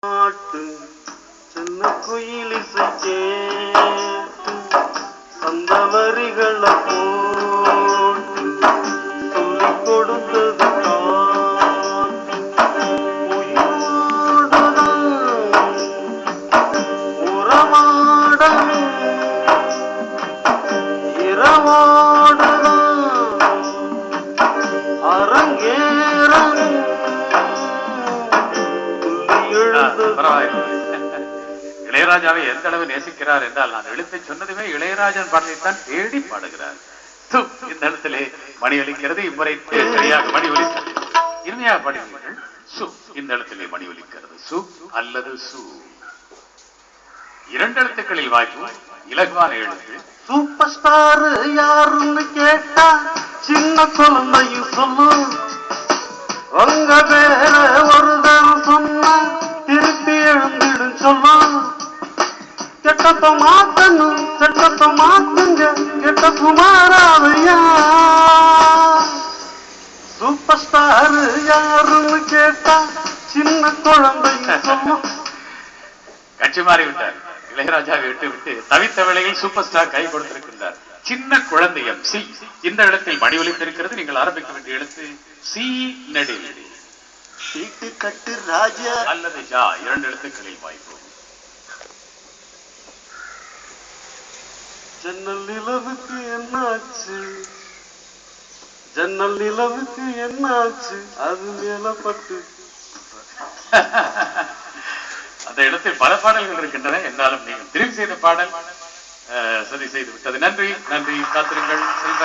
பாட்டு சின்ன குயிலிசை கேட்டு அந்த வரிகளை போட்டு சொல்லிக் கொடுத்தது உயிரோடுதான் உறவாடவே இரவோடுதான் அரங்கேறவே இளையராஜாவை எந்த அளவு நேசிக்கிறார் என்றால் நான் எழுத்தை சொன்னதுமே இளையராஜன் பாடலைத்தான் தேடி பாடுகிறார். இந்த இடத்திலே மணி ஒலிக்கிறது. இம்முறை சரியாக மணி ஒலிக்கிறது. இனிமையாக பாடுகிறீர்கள். சு இந்த இடத்திலே மணி ஒலிக்கிறது. சு அல்லது சு இரண்டு எழுத்துக்களில் வாய்ப்பு. இலகுவான எழுத்து. சூப்பர் ஸ்டார் யாருன்னு கேட்டா சின்ன குழந்தையும் சொல்லும். உங்க பேர ஒரு தரம் சொன்னா திருப்பி எழுந்திடும் சொல்லும். கெட்டப்ப மாத்தணும் கெட்டப்ப மாத்துங்க கெட்ட குமாராவையா. சூப்பர் ஸ்டார் யாருன்னு கேட்டா சின்ன குழந்தையும் சொல்லும். கட்சி மாறிவிட்டார். இளையராஜாவை விட்டு விட்டு தவித்த வேளையில் சூப்பர் ஸ்டார் கை கொடுத்திருக்கின்றார். சின்ன குழந்தையம் சி இந்த இடத்தில் மணி ஒலித்திருக்கிறது. நீங்கள் ஆரம்பிக்க வேண்டிய எழுத்து சி நெடில். சீட்டு கட்டு ராஜா அல்லது ஜா இரண்டு எழுத்துக்களில் வாய்ப்பு. ஜன்னல் நிலவுக்கு என்னாச்சு ஜன்னல் நிலவுக்கு என்னாச்சு அது மேலப்பட்டு. அந்த இடத்தில் பல பாடல்கள் இருக்கின்றன. என்றாலும் நீங்கள் தெரிவு செய்த பாடல் சதி செய்து விட்டது. நன்றி நன்றி. காத்திருங்கள் செல்வ